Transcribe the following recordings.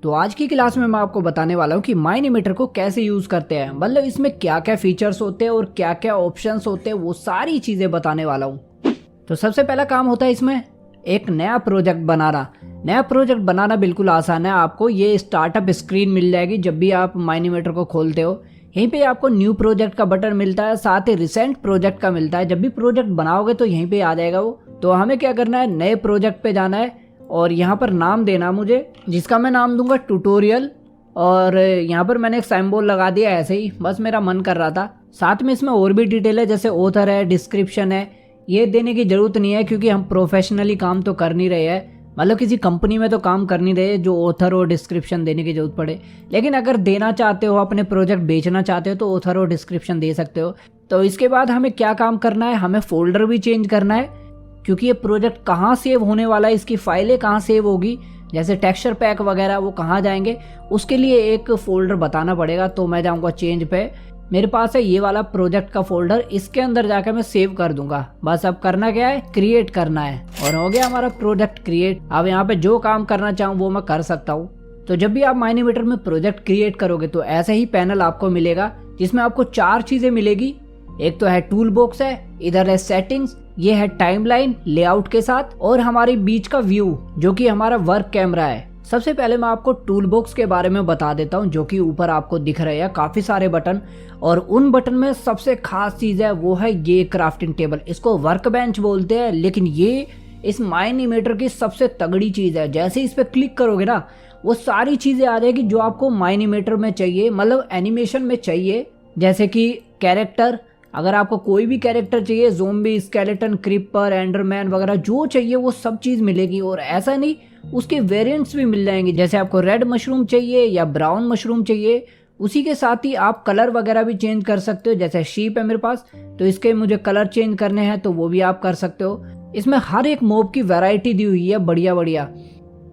तो आज की क्लास में मैं आपको बताने वाला हूँ कि माइनीमीटर को कैसे यूज करते हैं, मतलब इसमें क्या क्या फीचर्स होते हैं और क्या क्या ऑप्शंस होते हैं, वो सारी चीजें बताने वाला हूँ। तो सबसे पहला काम होता है इसमें एक नया प्रोजेक्ट बनाना। नया प्रोजेक्ट बनाना बिल्कुल आसान है। आपको ये स्टार्टअप स्क्रीन मिल जाएगी जब भी आप माइनीमीटर को खोलते हो। यहीं पे आपको न्यू प्रोजेक्ट का बटन मिलता है, साथ ही रिसेंट प्रोजेक्ट का मिलता है। जब भी प्रोजेक्ट बनाओगे तो यहीं पे आ जाएगा वो। तो हमें क्या करना है, नए प्रोजेक्ट पे जाना है और यहाँ पर नाम देना मुझे, जिसका मैं नाम दूंगा ट्यूटोरियल। और यहाँ पर मैंने एक सिंबल लगा दिया ऐसे ही, बस मेरा मन कर रहा था। साथ में इसमें और भी डिटेल है, जैसे ऑथर है, डिस्क्रिप्शन है। ये देने की ज़रूरत नहीं है क्योंकि हम प्रोफेशनली काम तो कर नहीं रहे हैं, मतलब किसी कंपनी में तो काम कर नहीं रहे जो ऑथर और डिस्क्रिप्शन देने की जरूरत पड़े। लेकिन अगर देना चाहते हो, अपने प्रोजेक्ट बेचना चाहते हो, तो ऑथर और डिस्क्रिप्शन दे सकते हो। तो इसके बाद हमें क्या काम करना है, हमें फोल्डर भी चेंज करना है क्योंकि ये प्रोजेक्ट कहाँ सेव होने वाला है, इसकी फाइलें कहाँ सेव होगी, जैसे टेक्सचर पैक वगैरह वो कहाँ जाएंगे, उसके लिए एक फ़ोल्डर बताना पड़ेगा। तो मैं जाऊँगा चेंज पे, मेरे पास है ये वाला प्रोजेक्ट का फोल्डर, इसके अंदर जाकर मैं सेव कर दूंगा। बस अब करना क्या है, क्रिएट करना है और हो गया हमारा प्रोजेक्ट क्रिएट। अब यहाँ पे जो काम करना चाहूँ वो मैं कर सकता हूँ। तो जब भी आप माइनीमीटर में प्रोजेक्ट क्रिएट करोगे तो ऐसा ही पैनल आपको मिलेगा जिसमें आपको 4 चीज़ें मिलेगी। एक तो है टूल बॉक्स है, इधर है सेटिंग्स, ये है टाइमलाइन लेआउट के साथ, और हमारे बीच का व्यू जो कि हमारा वर्क कैमरा है। सबसे पहले मैं आपको टूल बॉक्स के बारे में बता देता हूँ, जो कि ऊपर आपको दिख रहे हैं काफ़ी सारे बटन। और उन बटन में सबसे खास चीज़ है वो है ये क्राफ्टिंग टेबल। इसको वर्क बेंच बोलते हैं, लेकिन ये इस माइनीमीटर की सबसे तगड़ी चीज़ है। जैसे इस पर क्लिक करोगे ना, वो सारी चीज़ें आ जाएगी जो आपको माइनीमीटर में चाहिए, मतलब एनिमेशन में चाहिए। जैसे कि कैरेक्टर, अगर आपको कोई भी कैरेक्टर चाहिए, ज़ोंबी, स्केलेटन, क्रीपर, एंडरमैन वगैरह जो चाहिए वो सब चीज़ मिलेगी। और ऐसा नहीं, उसके वेरिएंट्स भी मिल जाएंगे। जैसे आपको रेड मशरूम चाहिए या ब्राउन मशरूम चाहिए, उसी के साथ ही आप कलर वगैरह भी चेंज कर सकते हो। जैसे शीप है मेरे पास, तो इसके मुझे कलर चेंज करने हैं तो वो भी आप कर सकते हो। इसमें हर एक मॉब की वैरायटी दी हुई है, बढ़िया बढ़िया।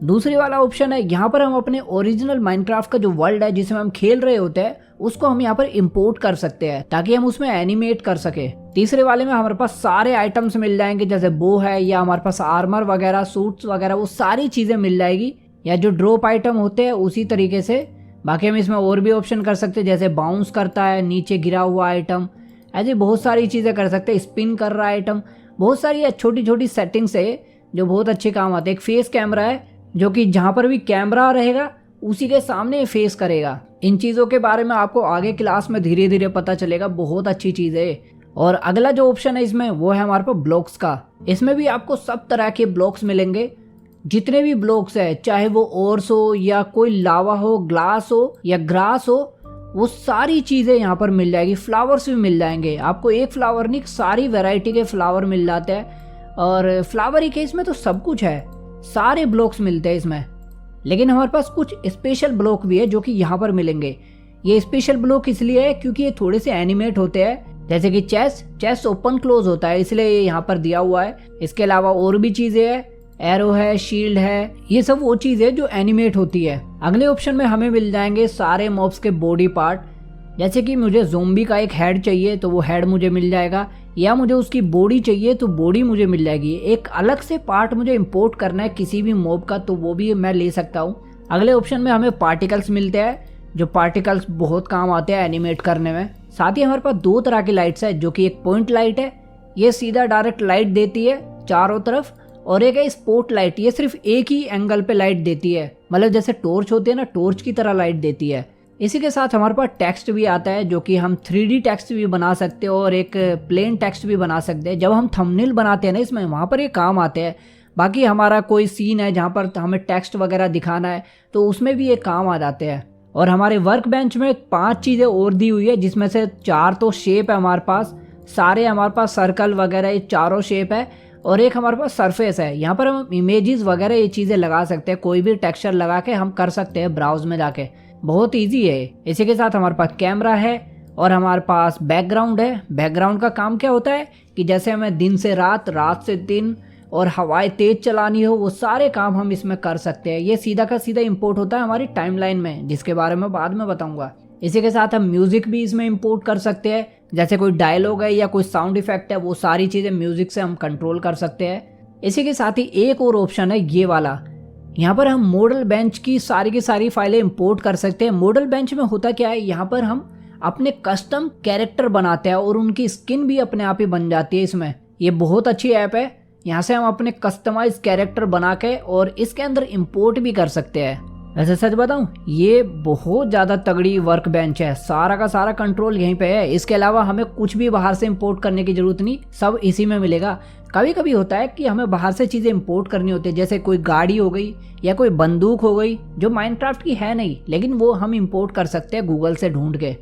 दूसरी वाला ऑप्शन है, यहाँ पर हम अपने ओरिजिनल माइनक्राफ्ट का जो वर्ल्ड है जिसमें हम खेल रहे होते हैं उसको हम यहाँ पर इंपोर्ट कर सकते हैं ताकि हम उसमें एनिमेट कर सके। तीसरे वाले में हमारे पास सारे आइटम्स मिल जाएंगे, जैसे बो है या हमारे पास आर्मर वगैरह, सूट्स वगैरह, वो सारी चीज़ें मिल जाएगी, या जो ड्रॉप आइटम होते हैं उसी तरीके से। बाकी हम इसमें और भी ऑप्शन कर सकते हैं, जैसे बाउंस करता है, नीचे गिरा हुआ आइटम, ऐसी बहुत सारी चीज़ें कर सकते हैं, स्पिन कर रहा आइटम, बहुत सारी छोटी छोटी सेटिंग्स है जो बहुत अच्छे काम आते हैं। एक फेस कैमरा है जो कि जहाँ पर भी कैमरा रहेगा उसी के सामने फेस करेगा। इन चीज़ों के बारे में आपको आगे क्लास में धीरे धीरे पता चलेगा, बहुत अच्छी चीज़ है। और अगला जो ऑप्शन है इसमें वो है हमारे पास ब्लॉक्स का। इसमें भी आपको सब तरह के ब्लॉक्स मिलेंगे, जितने भी ब्लॉक्स है, चाहे वो ओर्स हो या कोई लावा हो, ग्लास हो या ग्रास हो, वो सारी चीज़ें यहाँ पर मिल जाएगी। फ्लावर्स भी मिल जाएंगे आपको, एक फ्लावर नहीं, सारी वेराइटी के फ्लावर मिल जाते हैं। और फ्लावर ही के इसमें तो सब कुछ है, सारे ब्लॉक्स मिलते हैं इसमें। लेकिन हमारे पास कुछ स्पेशल ब्लॉक भी है जो कि यहाँ पर मिलेंगे। ये स्पेशल ब्लॉक इसलिए है क्योंकि ये थोड़े से एनिमेट होते हैं, जैसे कि चेस्ट ओपन क्लोज होता है, इसलिए ये यहाँ पर दिया हुआ है। इसके अलावा और भी चीज़ें हैं, एरो है, शील्ड है, ये सब वो चीज़ें जो एनिमेट होती है। अगले ऑप्शन में हमें मिल जाएंगे सारे मॉब्स के बॉडी पार्ट। जैसे कि मुझे ज़ोंबी का एक हेड चाहिए तो वो हेड मुझे मिल जाएगा, या मुझे उसकी बॉडी चाहिए तो बॉडी मुझे मिल जाएगी। एक अलग से पार्ट मुझे इंपोर्ट करना है किसी भी मॉब का तो वो भी मैं ले सकता हूँ। अगले ऑप्शन में हमें पार्टिकल्स मिलते हैं, जो पार्टिकल्स बहुत काम आते हैं एनिमेट करने में। साथ ही हमारे पास 2 तरह की लाइट्स है, जो कि एक पॉइंट लाइट है, ये सीधा डायरेक्ट लाइट देती है चारों तरफ, और एक है स्पॉट लाइट, ये सिर्फ एक ही एंगल पे लाइट देती है, मतलब जैसे टॉर्च होती है ना, टॉर्च की तरह लाइट देती है। इसी के साथ हमारे पास टेक्स्ट भी आता है, जो कि हम 3D टेक्स्ट भी बना सकते हैं और एक प्लेन टेक्स्ट भी बना सकते हैं। जब हम थंबनेल बनाते हैं ना इसमें, वहाँ पर ये काम आते हैं। बाकी हमारा कोई सीन है जहाँ पर हमें टेक्स्ट वगैरह दिखाना है तो उसमें भी ये काम आ जाते हैं। और हमारे वर्क बेंच में 5 चीज़ें और दी हुई है, जिसमें से 4 तो शेप है हमारे पास, सारे हमारे पास सर्कल वगैरह ये चारों शेप है, और एक हमारे पास सरफेस है। यहाँ पर हम इमेजेस वगैरह ये चीज़ें लगा सकते हैं, कोई भी टेक्सचर लगा के हम कर सकते हैं ब्राउज में जाके, बहुत इजी है। इसी के साथ हमारे पास कैमरा है और हमारे पास बैकग्राउंड है। बैकग्राउंड का काम क्या होता है कि जैसे हमें दिन से रात, रात से दिन और हवाएं तेज चलानी हो, वो सारे काम हम इसमें कर सकते हैं। ये सीधा का सीधा इंपोर्ट होता है हमारी टाइमलाइन में, जिसके बारे में बाद में बताऊंगा। इसी के साथ हम म्यूजिक भी इसमें इंपोर्ट कर सकते हैं, जैसे कोई डायलॉग है या कोई साउंड इफेक्ट है, वो सारी चीज़ें म्यूजिक से हम कंट्रोल कर सकते हैं। इसी के साथ ही एक और ऑप्शन है ये वाला, यहाँ पर हम मॉडल बेंच की सारी फाइलें इंपोर्ट कर सकते हैं। मॉडल बेंच में होता क्या है, यहाँ पर हम अपने कस्टम कैरेक्टर बनाते हैं और उनकी स्किन भी अपने आप ही बन जाती है इसमें। ये बहुत अच्छी ऐप है, यहाँ से हम अपने कस्टमाइज कैरेक्टर बना के और इसके अंदर इंपोर्ट भी कर सकते हैं। वैसे सच बताऊं, ये बहुत ज़्यादा तगड़ी वर्क बेंच है, सारा का सारा कंट्रोल यहीं पे है। इसके अलावा हमें कुछ भी बाहर से इंपोर्ट करने की ज़रूरत नहीं, सब इसी में मिलेगा। कभी कभी होता है कि हमें बाहर से चीज़ें इंपोर्ट करनी होती है, जैसे कोई गाड़ी हो गई या कोई बंदूक हो गई जो माइनक्राफ्ट की है नहीं, लेकिन वो हम इंपोर्ट कर सकते हैं गूगल से ढूंढ के।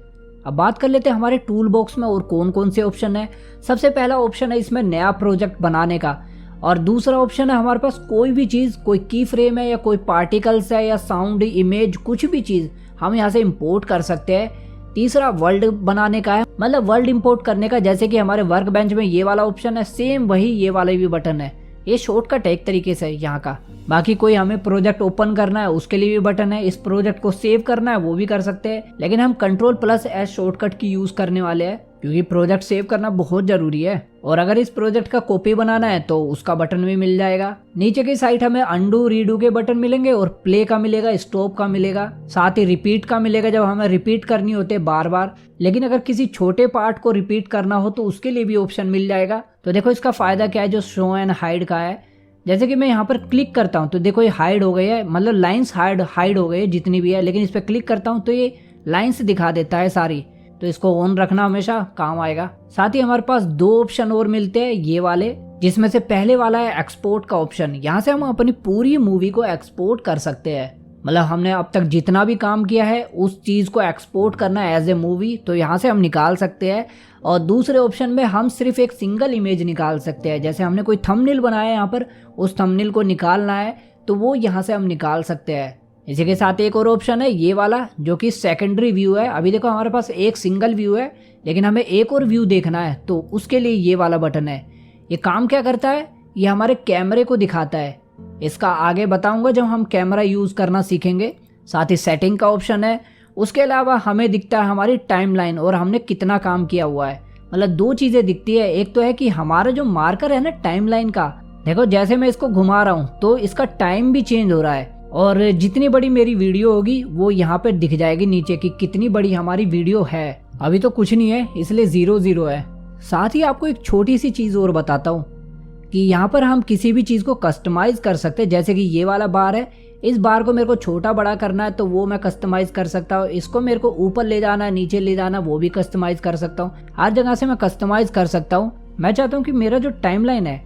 अब बात कर लेते हैं हमारे टूल बॉक्स में और कौन कौन से ऑप्शन है। सबसे पहला ऑप्शन है इसमें नया प्रोजेक्ट बनाने का, और दूसरा ऑप्शन है हमारे पास कोई भी चीज़, कोई की फ्रेम है या कोई पार्टिकल्स है या साउंड, इमेज, कुछ भी चीज़ हम यहाँ से इंपोर्ट कर सकते हैं। तीसरा वर्ल्ड बनाने का है, मतलब वर्ल्ड इंपोर्ट करने का, जैसे कि हमारे वर्क बेंच में ये वाला ऑप्शन है, सेम वही ये वाला भी बटन है। ये शॉर्टकट है एक तरीके से यहाँ का। बाकी कोई हमें प्रोजेक्ट ओपन करना है उसके लिए भी बटन है, इस प्रोजेक्ट को सेव करना है वो भी कर सकते हैं, लेकिन हम Ctrl+S शॉर्टकट की यूज करने वाले हैं क्योंकि प्रोजेक्ट सेव करना बहुत जरूरी है। और अगर इस प्रोजेक्ट का कॉपी बनाना है तो उसका बटन भी मिल जाएगा। नीचे की साइड हमें अंडू रीडू के बटन मिलेंगे और प्ले का मिलेगा, स्टॉप का मिलेगा, साथ ही रिपीट का मिलेगा जब हमें रिपीट करनी होती है बार बार। लेकिन अगर किसी छोटे पार्ट को रिपीट करना हो तो उसके लिए भी ऑप्शन मिल जाएगा। तो देखो इसका फायदा क्या है जो शो एंड हाइड का है, जैसे कि मैं यहाँ पर क्लिक करता हूँ तो देखो ये हाइड हो गई है, मतलब लाइंस हाइड हो गई है जितनी भी है, लेकिन इस पर क्लिक करता हूँ तो ये लाइंस दिखा देता है सारी। तो इसको ऑन रखना हमेशा काम आएगा। साथ ही हमारे पास दो ऑप्शन और मिलते हैं ये वाले, जिसमें से पहले वाला है एक्सपोर्ट का ऑप्शन। यहाँ से हम अपनी पूरी मूवी को एक्सपोर्ट कर सकते हैं, मतलब हमने अब तक जितना भी काम किया है उस चीज़ को एक्सपोर्ट करना है एज ए मूवी, तो यहाँ से हम निकाल सकते हैं। और दूसरे ऑप्शन में हम सिर्फ एक सिंगल इमेज निकाल सकते हैं, जैसे हमने कोई थंबनेल बनाया है यहाँ पर, उस थंबनेल को निकालना है तो वो यहाँ से हम निकाल सकते हैं। इसी के साथ एक और ऑप्शन है ये वाला जो कि सेकेंडरी व्यू है। अभी देखो हमारे पास एक सिंगल व्यू है, लेकिन हमें एक और व्यू देखना है तो उसके लिए ये वाला बटन है। ये काम क्या करता है, ये हमारे कैमरे को दिखाता है, इसका आगे बताऊंगा जब हम कैमरा यूज़ करना सीखेंगे। साथ ही सेटिंग का ऑप्शन है, उसके अलावा हमें दिखता है हमारी टाइमलाइन और हमने कितना काम किया हुआ है। मतलब दो चीज़ें दिखती है, एक तो है कि हमारा जो मार्कर है ना टाइमलाइन का, देखो जैसे मैं इसको घुमा रहा हूँ तो इसका टाइम भी चेंज हो रहा है, और जितनी बड़ी मेरी वीडियो होगी वो यहाँ पे दिख जाएगी नीचे कि कितनी बड़ी हमारी वीडियो है। अभी तो कुछ नहीं है इसलिए 0 है। साथ ही आपको एक छोटी सी चीज़ और बताता हूँ कि यहाँ पर हम किसी भी चीज़ को कस्टमाइज़ कर सकते हैं। जैसे कि ये वाला बार है, इस बार को मेरे को छोटा बड़ा करना है तो वो मैं कस्टमाइज़ कर सकता हूँ। इसको मेरे को ऊपर ले जाना है, नीचे ले जाना, वो भी कस्टमाइज़ कर सकता हूँ। हर जगह से मैं कस्टमाइज़ कर सकता हूँ। मैं चाहता हूँ कि मेरा जो टाइमलाइन है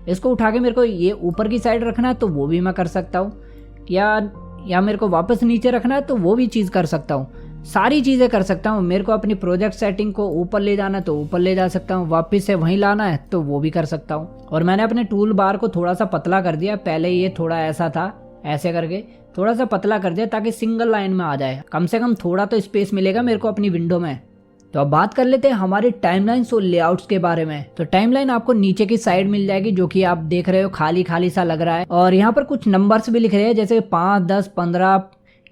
इसको उठा के मेरे को ये ऊपर की साइड रखना है तो वो भी मैं कर सकता हूँ, या मेरे को वापस नीचे रखना है तो वो भी चीज़ कर सकता हूँ। सारी चीज़ें कर सकता हूँ। मेरे को अपनी प्रोजेक्ट सेटिंग को ऊपर ले जाना है तो ऊपर ले जा सकता हूँ, वापस से वहीं लाना है तो वो भी कर सकता हूँ। और मैंने अपने टूल बार को थोड़ा सा पतला कर दिया, पहले ये थोड़ा ऐसा था, ऐसे करके थोड़ा सा पतला कर दिया ताकि सिंगल लाइन में आ जाए, कम से कम थोड़ा तो स्पेस मिलेगा मेरे को अपनी विंडो में। तो अब बात कर लेते हैं हमारी टाइमलाइंस और लेआउट्स के बारे में। तो टाइमलाइन आपको नीचे की साइड मिल जाएगी, जो कि आप देख रहे हो खाली खाली सा लग रहा है, और यहाँ पर कुछ नंबर्स भी लिख रहे हैं जैसे 5, 10, 15।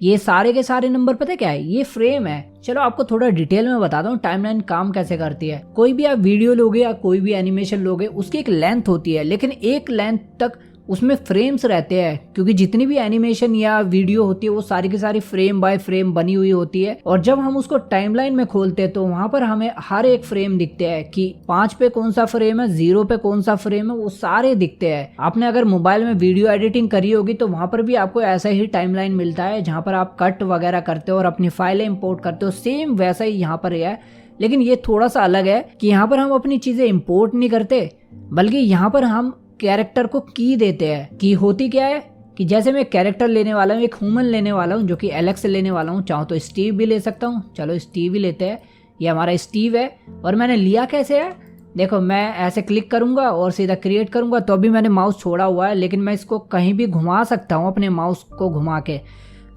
ये सारे के सारे नंबर पता है क्या है, ये फ्रेम है। चलो आपको थोड़ा डिटेल में बताता हूँ टाइमलाइन काम कैसे करती है। कोई भी आप वीडियो लोगे या कोई भी एनिमेशन लोगे उसकी एक लेंथ होती है, लेकिन एक लेंथ तक उसमें फ्रेम्स रहते हैं, क्योंकि जितनी भी एनिमेशन या वीडियो होती है वो सारी की सारी फ्रेम बाय फ्रेम बनी हुई होती है। और जब हम उसको टाइमलाइन में खोलते हैं तो वहां पर हमें हर एक फ्रेम दिखते हैं कि 5 पे कौन सा फ्रेम है, 0 पे कौन सा फ्रेम है, वो सारे दिखते हैं। आपने अगर मोबाइल में वीडियो एडिटिंग करी होगी तो वहां पर भी आपको ऐसा ही टाइमलाइन मिलता है, जहां पर आप कट वगैरह करते हो और अपनी फाइलें इंपोर्ट करते हो। सेम वैसा ही यहाँ पर है, लेकिन ये थोड़ा सा अलग है कि यहाँ पर हम अपनी चीजें इंपोर्ट नहीं करते, बल्कि यहाँ पर हम कैरेक्टर को की देते हैं। की होती क्या है कि जैसे मैं कैरेक्टर लेने वाला हूँ, एक ह्यूमन लेने वाला हूँ जो कि एलेक्स लेने वाला हूँ, चाहो तो स्टीव भी ले सकता हूँ। चलो स्टीव ही लेते हैं, ये हमारा स्टीव है। और मैंने लिया कैसे है, देखो मैं ऐसे क्लिक करूंगा और सीधा क्रिएट करूंगा तो अभी मैंने माउस छोड़ा हुआ है, लेकिन मैं इसको कहीं भी घुमा सकता हूँ अपने माउस को घुमा के।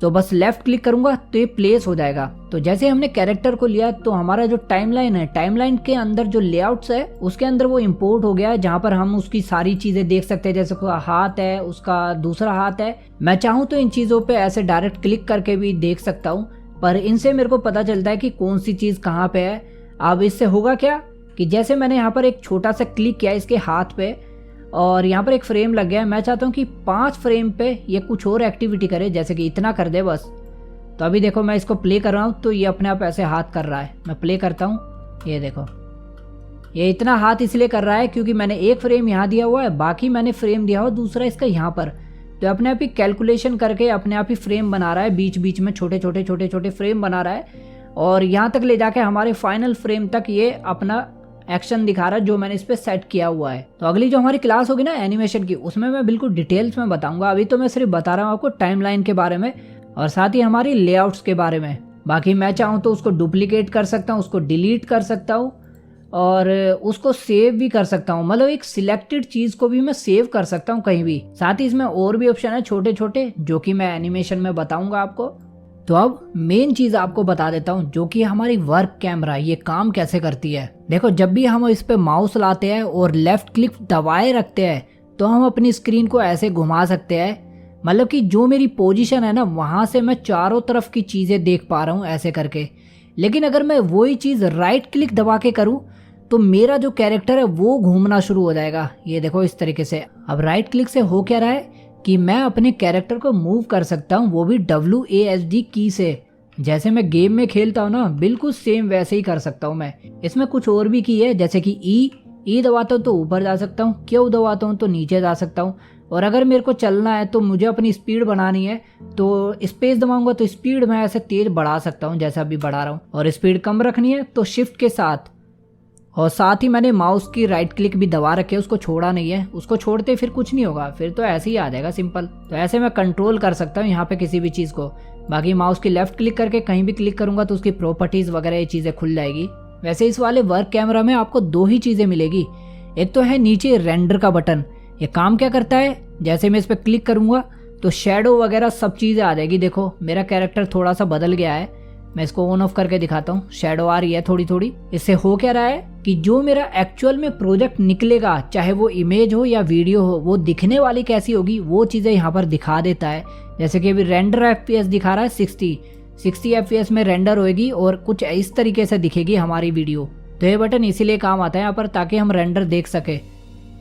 तो बस लेफ्ट क्लिक करूंगा तो ये प्लेस हो जाएगा। तो जैसे हमने कैरेक्टर को लिया तो हमारा जो टाइमलाइन है, टाइमलाइन के अंदर जो लेआउट्स है उसके अंदर वो इंपोर्ट हो गया है, जहां पर हम उसकी सारी चीजें देख सकते हैं। जैसे कोई हाथ है, उसका दूसरा हाथ है। मैं चाहूँ तो इन चीजों पे ऐसे डायरेक्ट क्लिक करके भी देख सकता हूँ, पर इनसे मेरे को पता चलता है कि कौन सी चीज कहाँ पे है। अब इससे होगा क्या कि जैसे मैंने यहाँ पर एक छोटा सा क्लिक किया इसके हाथ पे, और यहाँ पर एक फ्रेम लग गया है। मैं चाहता हूँ कि 5 फ्रेम पे ये कुछ और एक्टिविटी करे, जैसे कि इतना कर दे बस। तो अभी देखो मैं इसको प्ले कर रहा हूँ तो ये अपने आप ऐसे हाथ कर रहा है। मैं प्ले करता हूँ, ये देखो ये इतना हाथ इसलिए कर रहा है क्योंकि मैंने एक फ्रेम यहाँ दिया हुआ है, बाकी मैंने फ्रेम दिया हुआ दूसरा इसका यहाँ पर। तो अपने आप ही कैलकुलेशन करके अपने आप ही फ्रेम बना रहा है, बीच बीच में छोटे छोटे फ्रेम बना रहा है और यहाँ तक ले जाके हमारे फाइनल फ्रेम तक ये अपना एक्शन दिखा रहा है जो मैंने इस पे सेट किया हुआ है। तो अगली जो हमारी क्लास होगी ना एनिमेशन की, उसमें मैं बिल्कुल डिटेल्स में बताऊंगा। अभी तो मैं सिर्फ बता रहा हूँ आपको टाइमलाइन के बारे में और साथ ही हमारी लेआउट्स के बारे में। बाकी मैं चाहूँ तो उसको डुप्लीकेट कर सकता हूँ, उसको डिलीट कर सकता हूँ और उसको सेव भी कर सकता हूँ। मतलब एक सिलेक्टेड चीज को भी मैं सेव कर सकता हूँ कहीं भी। साथ ही इसमें और भी ऑप्शन है छोटे छोटे जो कि मैं एनिमेशन में बताऊंगा आपको। तो अब मेन चीज आपको बता देता हूँ जो कि हमारी वर्क कैमरा ये काम कैसे करती है। देखो जब भी हम इस पे माउस लाते हैं और लेफ्ट क्लिक दबाए रखते हैं तो हम अपनी स्क्रीन को ऐसे घुमा सकते हैं। मतलब कि जो मेरी पोजीशन है ना वहां से मैं चारों तरफ की चीजें देख पा रहा हूँ ऐसे करके। लेकिन अगर मैं वही चीज राइट क्लिक दबा के करूँ तो मेरा जो कैरेक्टर है वो घूमना शुरू हो जाएगा। ये देखो इस तरीके से। अब राइट क्लिक से हो क्या रहा है कि मैं अपने कैरेक्टर को मूव कर सकता हूँ, वो भी WASD की से। जैसे मैं गेम में खेलता हूँ ना बिल्कुल सेम वैसे ही कर सकता हूँ मैं। इसमें कुछ और भी की है, जैसे कि ई दबाता हूँ तो ऊपर जा सकता हूँ, क्यू दबाता हूँ तो नीचे जा सकता हूँ। और अगर मेरे को चलना है तो मुझे अपनी स्पीड बढ़ानी है तो स्पेस दबाऊंगा तो स्पीड मैं ऐसे तेज बढ़ा सकता हूँ जैसा अभी बढ़ा रहा हूँ। और स्पीड कम रखनी है तो शिफ्ट के साथ। और साथ ही मैंने माउस की राइट क्लिक भी दबा रखे, उसको छोड़ा नहीं है। उसको छोड़ते फिर कुछ नहीं होगा, फिर तो ऐसे ही आ जाएगा सिंपल। तो ऐसे मैं कंट्रोल कर सकता हूँ यहाँ पे किसी भी चीज़ को। बाकी माउस की लेफ्ट क्लिक करके कहीं भी क्लिक करूंगा तो उसकी प्रॉपर्टीज़ वगैरह ये चीज़ें खुल जाएगी। वैसे इस वाले वर्क कैमरा में आपको 2 ही चीज़ें मिलेगी। एक तो है नीचे रेंडर का बटन। ये काम क्या करता है, जैसे मैं इस पर क्लिक करूंगा तो शेडो वगैरह सब चीज़ें आ जाएगी। देखो मेरा कैरेक्टर थोड़ा सा बदल गया है, मैं इसको ऑन ऑफ करके दिखाता हूँ। शेडो आ रही है थोड़ी थोड़ी। इससे हो क्या रहा है कि जो मेरा एक्चुअल में प्रोजेक्ट निकलेगा, चाहे वो इमेज हो या वीडियो हो, वो दिखने वाली कैसी होगी वो चीज़ें यहाँ पर दिखा देता है। जैसे कि अभी रेंडर FPS दिखा रहा है 60 FPS में रेंडर होएगी और कुछ इस तरीके से दिखेगी हमारी वीडियो। तो ये बटन इसीलिए काम आता है यहाँ पर ताकि हम रेंडर देख सके।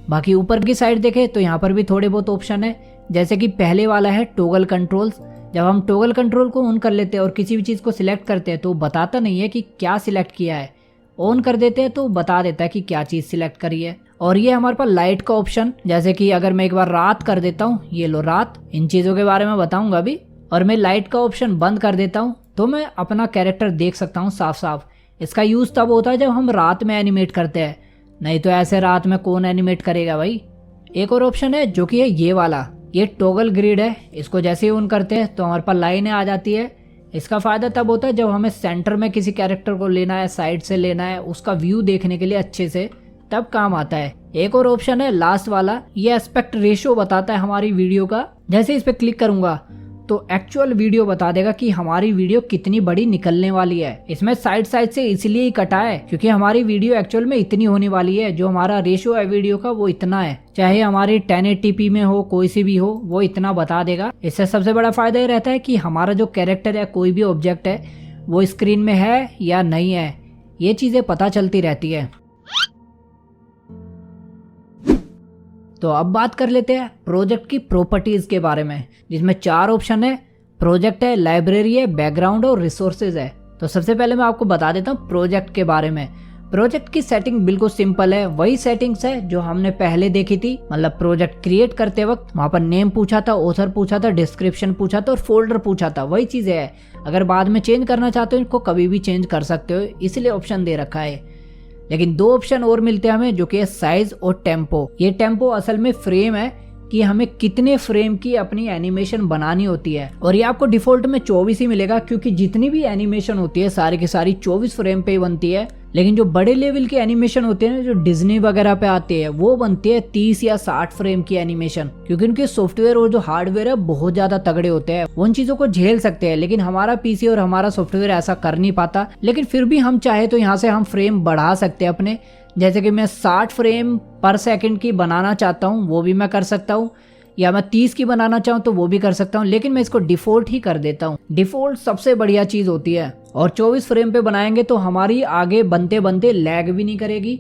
बाकी ऊपर की साइड देखें तो यहाँ पर भी थोड़े बहुत ऑप्शन है, जैसे कि पहले वाला है टॉगल कंट्रोल्स। जब हम टॉगल कंट्रोल को ऑन कर लेते हैं और किसी भी चीज़ को सिलेक्ट करते हैं तो बताता नहीं है कि क्या सिलेक्ट किया है। ऑन कर देते हैं तो बता देता है कि क्या चीज़ सिलेक्ट करी है। और ये हमारे पास लाइट का ऑप्शन, जैसे कि अगर मैं एक बार रात कर देता हूँ, ये लो रात, इन चीज़ों के बारे में बताऊंगा अभी। और मैं लाइट का ऑप्शन बंद कर देता हूँ तो मैं अपना कैरेक्टर देख सकता हूँ साफ साफ। इसका यूज़ तब होता है जब हम रात में एनिमेट करते हैं, नहीं तो ऐसे रात में कौन एनिमेट करेगा भाई। एक और ऑप्शन है जो कि है ये वाला, ये टॉगल ग्रिड है। इसको जैसे ही ऑन करते हैं तो हमारे पास लाइनें आ जाती है। इसका फ़ायदा तब होता है जब हमें सेंटर में किसी कैरेक्टर को लेना है, साइड से लेना है, उसका व्यू देखने के लिए अच्छे से, तब काम आता है। एक और ऑप्शन है लास्ट वाला, ये एस्पेक्ट रेशियो बताता है हमारी वीडियो का। जैसे इस पर क्लिक करूंगा तो एक्चुअल वीडियो बता देगा कि हमारी वीडियो कितनी बड़ी निकलने वाली है। इसमें साइड साइड से इसलिए ही कटा है क्योंकि हमारी वीडियो एक्चुअल में इतनी होने वाली है, जो हमारा रेशियो है वीडियो का वो इतना है। चाहे हमारी 1080p में हो, कोई सी भी हो, वो इतना बता देगा। इससे सबसे बड़ा फायदा ये रहता है कि हमारा जो कैरेक्टर है, कोई भी ऑब्जेक्ट है, वो स्क्रीन में है या नहीं है, ये चीजें पता चलती रहती है। तो अब बात कर लेते हैं प्रोजेक्ट की प्रॉपर्टीज के बारे में, जिसमें 4 ऑप्शन है। प्रोजेक्ट है, लाइब्रेरी है, बैकग्राउंड और रिसोर्सेज है। तो सबसे पहले मैं आपको बता देता हूँ प्रोजेक्ट के बारे में। प्रोजेक्ट की सेटिंग बिल्कुल सिंपल है, वही सेटिंग्स है जो हमने पहले देखी थी। मतलब प्रोजेक्ट क्रिएट करते वक्त वहां पर नेम पूछा था, ऑथर पूछा था, डिस्क्रिप्शन पूछा था और फोल्डर पूछा था, वही चीजें है। अगर बाद में चेंज करना चाहते हो इनको कभी भी चेंज कर सकते हो, इसलिए ऑप्शन दे रखा है। लेकिन 2 ऑप्शन और मिलते हैं हमें, जो कि है साइज और टेम्पो। ये टेम्पो असल में फ्रेम है कि हमें कितने फ्रेम की अपनी एनिमेशन बनानी होती है। और ये आपको डिफॉल्ट में 24 ही मिलेगा, क्योंकि जितनी भी एनिमेशन होती है सारी की सारी 24 फ्रेम पे ही बनती है। लेकिन जो बड़े लेवल की एनिमेशन होती है ना, जो डिज्नी वगैरह पे आती है, वो बनती है 30 या 60 फ्रेम की एनिमेशन, क्योंकि उनके सॉफ्टवेयर और जो हार्डवेयर है बहुत ज्यादा तगड़े होते हैं, उन चीजों को झेल सकते हैं। लेकिन हमारा पीसी और हमारा सॉफ्टवेयर ऐसा कर नहीं पाता। लेकिन फिर भी हम चाहे तो यहाँ से हम फ्रेम बढ़ा सकते हैं अपने। जैसे कि मैं 60 फ्रेम पर सेकंड की बनाना चाहता हूँ, वो भी मैं कर सकता हूँ, या मैं 30 की बनाना चाहूँ तो वो भी कर सकता हूँ। लेकिन मैं इसको डिफॉल्ट ही कर देता हूँ। डिफॉल्ट सबसे बढ़िया चीज होती है। और 24 फ्रेम पे बनाएंगे तो हमारी आगे बनते बनते लैग भी नहीं करेगी,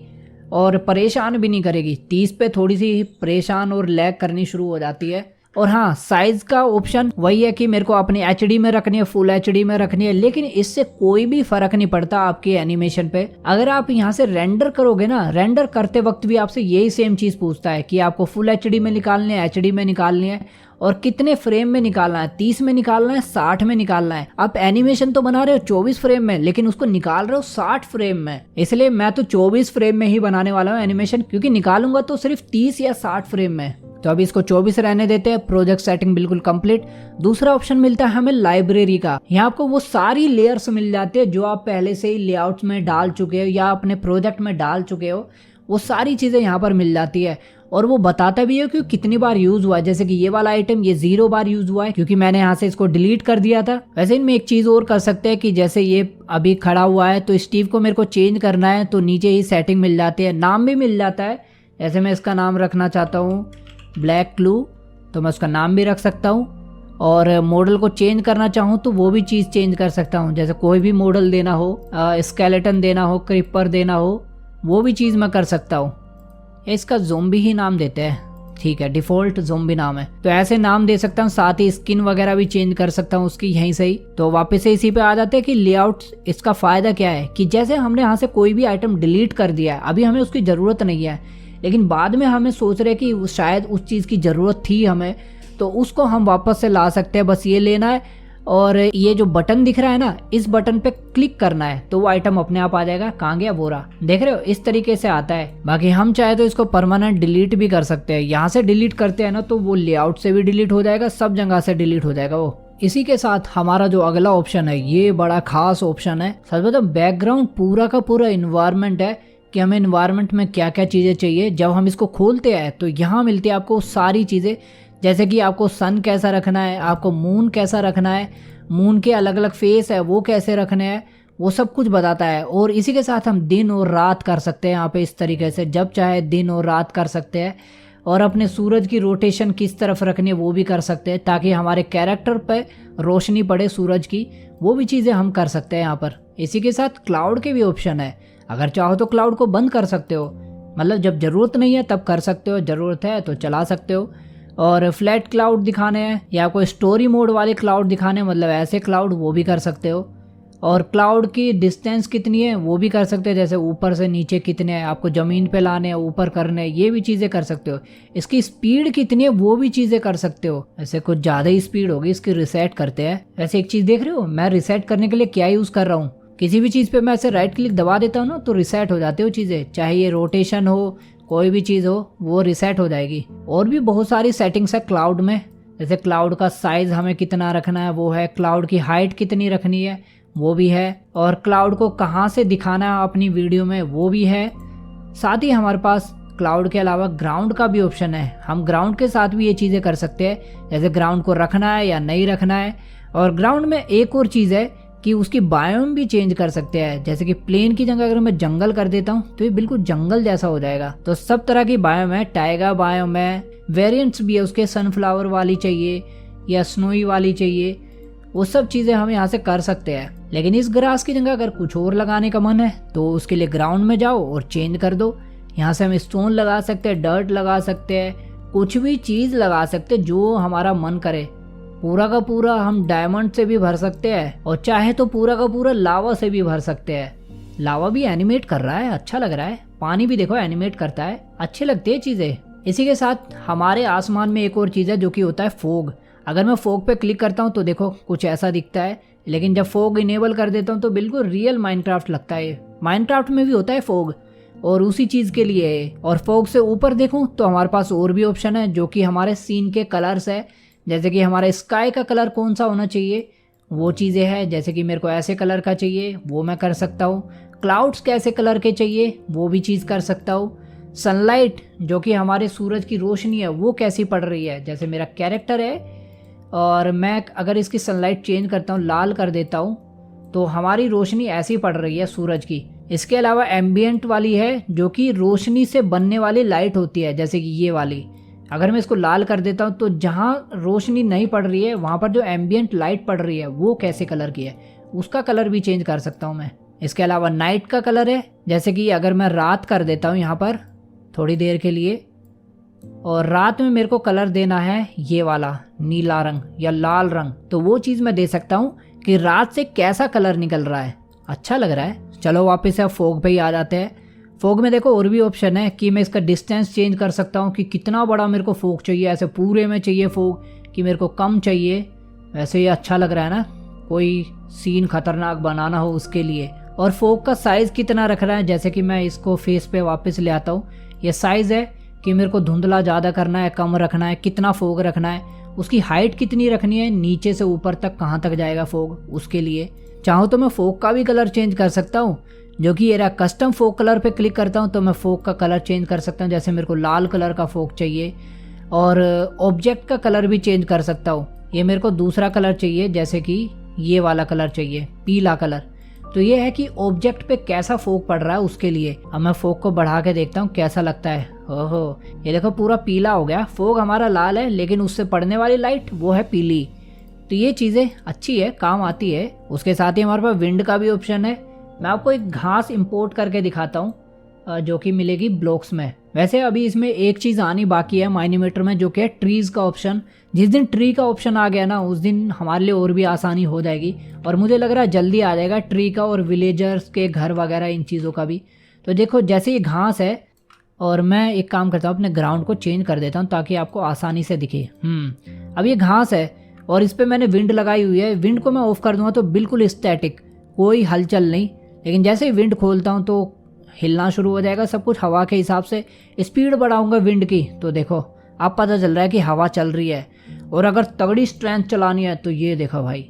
और परेशान भी नहीं करेगी। 30 पे थोड़ी सी परेशान और लैग करनी शुरू हो जाती है। और हाँ, साइज का ऑप्शन वही है कि मेरे को अपनी एचडी में रखनी है, फुल एचडी में रखनी है, लेकिन इससे कोई भी फर्क नहीं पड़ता आपके एनिमेशन पे। अगर आप यहाँ से रेंडर करोगे ना, रेंडर करते वक्त भी आपसे यही सेम चीज पूछता है कि आपको फुल एचडी में निकालनी है, एचडी में निकालनी है और कितने फ्रेम में निकालना है, 30 में निकालना है, 60 में निकालना है। आप एनिमेशन तो बना रहे हो 24 फ्रेम में, लेकिन उसको निकाल रहे हो 60 फ्रेम में। इसलिए मैं तो 24 फ्रेम में ही बनाने वाला हूँ एनिमेशन, क्योंकि निकालूंगा तो सिर्फ 30 या 60 फ्रेम में। तो अभी इसको 24 रहने देते हैं। प्रोजेक्ट सेटिंग बिल्कुल कंप्लीट। दूसरा ऑप्शन मिलता है हमें लाइब्रेरी का। यहाँ आपको वो सारी लेयर्स मिल जाती है जो आप पहले से ही लेआउट्स में डाल चुके हो या अपने प्रोजेक्ट में डाल चुके हो। वो सारी चीज़ें यहाँ पर मिल जाती है और वो बताता भी है कि कितनी बार यूज हुआ है। जैसे कि ये वाला आइटम ये 0 बार यूज हुआ है क्योंकि मैंने यहाँ से इसको डिलीट कर दिया था। वैसे इनमें एक चीज़ और कर सकते हैं कि जैसे ये अभी खड़ा हुआ है तो स्टीव को मेरे को चेंज करना है तो नीचे ही सेटिंग मिल जाती है, नाम भी मिल जाता है। जैसे मैं इसका नाम रखना चाहता हूँ ब्लैक क्लू, तो मैं उसका नाम भी रख सकता हूँ। और मॉडल को चेंज करना चाहूँ तो वो भी चीज़ चेंज कर सकता हूँ। जैसे कोई भी मॉडल देना हो, स्केलेटन देना हो, क्रिपर देना हो, वो भी चीज़ मैं कर सकता हूँ। इसका ज़ोंबी ही नाम देते हैं, ठीक है, डिफ़ॉल्ट ज़ोंबी नाम है तो ऐसे नाम दे सकता हूँ। साथ ही स्किन वगैरह भी चेंज कर सकता हूँ उसकी यहीं से ही। तो वापस से इसी पे आ जाते हैं कि लेआउट इसका फ़ायदा क्या है कि जैसे हमने यहाँ से कोई भी आइटम डिलीट कर दिया है, अभी हमें उसकी ज़रूरत नहीं है, लेकिन बाद में हमें सोच रहे कि शायद उस चीज़ की ज़रूरत थी हमें, तो उसको हम वापस से ला सकते हैं। बस ये लेना है और ये जो बटन दिख रहा है ना, इस बटन पे क्लिक करना है तो वो आइटम अपने आप आ जाएगा। कहाँ गया बोरा, देख रहे हो, इस तरीके से आता है। बाकी हम चाहे तो इसको परमानेंट डिलीट भी कर सकते हैं। यहाँ से डिलीट करते हैं ना तो वो लेआउट से भी डिलीट हो जाएगा, सब जगह से डिलीट हो जाएगा वो। इसी के साथ हमारा जो अगला ऑप्शन है ये बड़ा खास ऑप्शन है। सच बताओ, बैकग्राउंड पूरा का पूरा इन्वायरमेंट है कि हमें इन्वायरमेंट में क्या क्या चीज़ें चाहिए। जब हम इसको खोलते हैं तो यहाँ मिलती है आपको सारी चीज़ें, जैसे कि आपको सन कैसा रखना है, आपको मून कैसा रखना है, मून के अलग अलग फेस है वो कैसे रखने हैं, वो सब कुछ बताता है। और इसी के साथ हम दिन और रात कर सकते हैं यहाँ पे इस तरीके से, जब चाहे दिन और रात कर सकते हैं। और अपने सूरज की रोटेशन किस तरफ रखनी है वो भी कर सकते हैं ताकि हमारे कैरेक्टर पे रोशनी पड़े सूरज की, वो भी चीज़ें हम कर सकते हैं यहाँ पर। इसी के साथ क्लाउड के भी ऑप्शन है, अगर चाहो तो क्लाउड को बंद कर सकते हो, मतलब जब ज़रूरत नहीं है तब कर सकते हो, ज़रूरत है तो चला सकते हो। और फ्लैट क्लाउड दिखाने हैं या कोई स्टोरी मोड वाले क्लाउड दिखाने, मतलब ऐसे क्लाउड, वो भी कर सकते हो। और क्लाउड की डिस्टेंस कितनी है वो भी कर सकते हो, जैसे ऊपर से नीचे कितने हैं, आपको ज़मीन पे लाने हैं, ऊपर करने हैं, ये भी चीज़ें कर सकते हो। इसकी स्पीड कितनी है वो भी चीज़ें कर सकते हो। ऐसे कुछ ज़्यादा ही स्पीड होगी, इसकी रिसेट करते हैं। ऐसे एक चीज़ देख रहे हो, मैं रिसेट करने के लिए क्या यूज़ कर रहा हूँ, किसी भी चीज़ पे मैं ऐसे राइट क्लिक दबा देता हूँ ना तो रिसेट हो जाती हो चीज़ें, चाहे ये रोटेशन हो, कोई भी चीज़ हो, वो रिसेट हो जाएगी। और भी बहुत सारी सेटिंग्स है क्लाउड में, जैसे क्लाउड का साइज़ हमें कितना रखना है वो है, क्लाउड की हाइट कितनी रखनी है वो भी है, और क्लाउड को कहाँ से दिखाना है अपनी वीडियो में वो भी है। साथ ही हमारे पास क्लाउड के अलावा ग्राउंड का भी ऑप्शन है, हम ग्राउंड के साथ भी ये चीज़ें कर सकते हैं, जैसे ग्राउंड को रखना है या नहीं रखना है। और ग्राउंड में एक और चीज़ है कि उसकी बायोम भी चेंज कर सकते हैं, जैसे कि प्लेन की जगह अगर मैं जंगल कर देता हूँ तो ये बिल्कुल जंगल जैसा हो जाएगा। तो सब तरह की बायोम है, टाइगर बायोम है, वेरिएंट्स भी है उसके, सनफ्लावर वाली चाहिए या स्नोई वाली चाहिए, वो सब चीज़ें हम यहाँ से कर सकते हैं। लेकिन इस ग्रास की जगह अगर कुछ और लगाने का मन है तो उसके लिए ग्राउंड में जाओ और चेंज कर दो। यहाँ से हम स्टोन लगा सकते हैं, डर्ट लगा सकते हैं, कुछ भी चीज़ लगा सकते हैं जो हमारा मन करे। पूरा का पूरा हम डायमंड से भी भर सकते हैं और चाहे तो पूरा का पूरा लावा से भी भर सकते हैं। लावा भी एनिमेट कर रहा है, अच्छा लग रहा है, पानी भी देखो एनिमेट करता है, अच्छी लगती है चीज़ें। इसी के साथ हमारे आसमान में एक और चीज़ है जो कि होता है फोग। अगर मैं फोग पे क्लिक करता हूँ तो देखो कुछ ऐसा दिखता है, लेकिन जब फोग इनेबल कर देता हूँ तो बिल्कुल रियल माइनक्राफ्ट लगता है। माइनक्राफ्ट में भी होता है फोग और उसी चीज़ के लिए है। और फोग से ऊपर देखूँ तो हमारे पास और भी ऑप्शन है जो कि हमारे सीन के कलर्स है, जैसे कि हमारे स्काई का कलर कौन सा होना चाहिए वो चीज़ें हैं, जैसे कि मेरे को ऐसे कलर का चाहिए वो मैं कर सकता हूँ। क्लाउड्स कैसे कलर के चाहिए वो भी चीज़ कर सकता हूँ। सनलाइट जो कि हमारे सूरज की रोशनी है वो कैसी पड़ रही है, जैसे मेरा कैरेक्टर है और मैं अगर इसकी सनलाइट चेंज करता हूँ, लाल कर देता हूँ तो हमारी रोशनी ऐसी पड़ रही है सूरज की। इसके अलावा एम्बियंट वाली है जो कि रोशनी से बनने वाली लाइट होती है, जैसे कि ये वाली। अगर मैं इसको लाल कर देता हूँ तो जहाँ रोशनी नहीं पड़ रही है वहाँ पर जो एम्बियंट लाइट पड़ रही है वो कैसे कलर की है उसका कलर भी चेंज कर सकता हूँ मैं। इसके अलावा नाइट का कलर है, जैसे कि अगर मैं रात कर देता हूँ यहाँ पर थोड़ी देर के लिए, और रात में मेरे को कलर देना है ये वाला नीला रंग या लाल रंग, तो वो चीज़ मैं दे सकता हूँ कि रात से कैसा कलर निकल रहा है, अच्छा लग रहा है। चलो वापस से अब फोग पे ही आ जाते हैं। फोग में देखो और भी ऑप्शन है कि मैं इसका डिस्टेंस चेंज कर सकता हूँ कि कितना बड़ा मेरे को फोग चाहिए, ऐसे पूरे में चाहिए फोग कि मेरे को कम चाहिए। वैसे ये अच्छा लग रहा है ना, कोई सीन खतरनाक बनाना हो उसके लिए। और फोग का साइज़ कितना रखना है, जैसे कि मैं इसको फेस पे वापस ले आता हूँ। ये साइज़ है कि मेरे को धुंधला ज़्यादा करना है, कम रखना है, कितना फोग रखना है, उसकी हाइट कितनी रखनी है, नीचे से ऊपर तक कहाँ तक जाएगा फोग, उसके लिए चाहूँ तो मैं फोग का भी कलर चेंज कर सकता हूँ, जो कि ये रहा कस्टम फोग कलर पे क्लिक करता हूँ तो मैं फोग का कलर चेंज कर सकता हूँ। जैसे मेरे को लाल कलर का फोग चाहिए, और ऑब्जेक्ट का कलर भी चेंज कर सकता हूँ। ये मेरे को दूसरा कलर चाहिए, जैसे कि ये वाला कलर चाहिए, पीला कलर। तो ये है कि ऑब्जेक्ट पे कैसा फोग पड़ रहा है उसके लिए। अब मैं फोग को बढ़ा के देखता हूँ कैसा लगता है। ओहो, ये देखो पूरा पीला हो गया। फोग हमारा लाल है लेकिन उससे पड़ने वाली लाइट वो है पीली। तो ये चीज़ें अच्छी है, काम आती है। उसके साथ ही हमारे पास विंड का भी ऑप्शन है। मैं आपको एक घास इंपोर्ट करके दिखाता हूँ जो कि मिलेगी ब्लॉक्स में। वैसे अभी इसमें एक चीज़ आनी बाकी है माइनीमीटर में, जो कि है ट्रीज़ का ऑप्शन। जिस दिन ट्री का ऑप्शन आ गया ना, उस दिन हमारे लिए और भी आसानी हो जाएगी, और मुझे लग रहा है जल्दी आ जाएगा ट्री का और विलेजर्स के घर वगैरह इन चीज़ों का भी। तो देखो जैसे ये घास है, और मैं एक काम करता हूँ अपने ग्राउंड को चेंज कर देता हूँ ताकि आपको आसानी से दिखे। अब ये घास है और इस पर मैंने विंड लगाई हुई है। विंड को मैं ऑफ कर दूंगा तो बिल्कुल स्टैटिक, कोई हलचल नहीं। लेकिन जैसे ही विंड खोलता हूँ तो हिलना शुरू हो जाएगा सब कुछ हवा के हिसाब से। स्पीड बढ़ाऊंगा विंड की तो देखो अब पता चल रहा है कि हवा चल रही है। और अगर तगड़ी स्ट्रेंथ चलानी है तो ये देखो भाई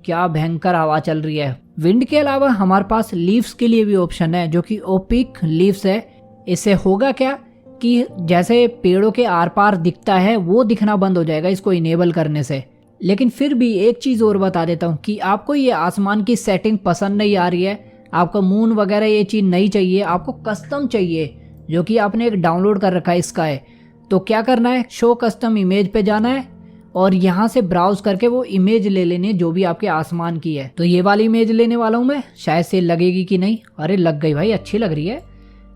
क्या भयंकर हवा चल रही है। विंड के अलावा हमारे पास लीव्स के लिए भी ऑप्शन है, जो कि ओपिक लीव्स है। इससे होगा क्या कि जैसे पेड़ों के आर पार दिखता है वो दिखना बंद हो जाएगा इसको इनेबल करने से। लेकिन फिर भी एक चीज़ और बता देता हूँ कि आपको ये आसमान की सेटिंग पसंद नहीं आ रही है, आपको मून वगैरह ये चीज़ नहीं चाहिए, आपको कस्टम चाहिए, जो कि आपने एक डाउनलोड कर रखा है स्काई। तो क्या करना है, शो कस्टम इमेज पे जाना है और यहाँ से ब्राउज करके वो इमेज ले लेने जो भी आपके आसमान की है। तो ये वाली इमेज लेने वाला हूँ मैं, शायद से लगेगी कि नहीं। अरे लग गई भाई, अच्छी लग रही है।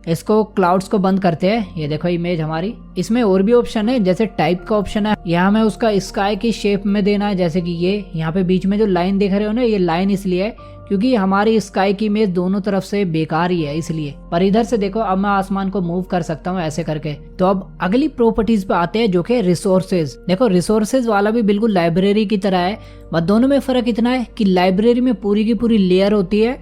इसको क्लाउड्स को बंद करते हैं। ये देखो इमेज हमारी। इसमें और भी ऑप्शन है, जैसे टाइप का ऑप्शन है। यहाँ में उसका स्काई की शेप में देना है, जैसे कि ये यहाँ पे बीच में जो लाइन देख रहे हो ना, ये लाइन इसलिए है क्योंकि हमारी स्काई की इमेज दोनों तरफ से बेकार ही है इसलिए। पर इधर से देखो अब मैं आसमान को मूव कर सकता हूँ ऐसे करके। तो अब अगली प्रॉपर्टीज पे आते हैं जो कि रिसोर्सेज। देखो रिसोर्सेज वाला भी बिल्कुल लाइब्रेरी की तरह है, बस दोनों में फर्क इतना है कि लाइब्रेरी में पूरी की पूरी लेयर होती है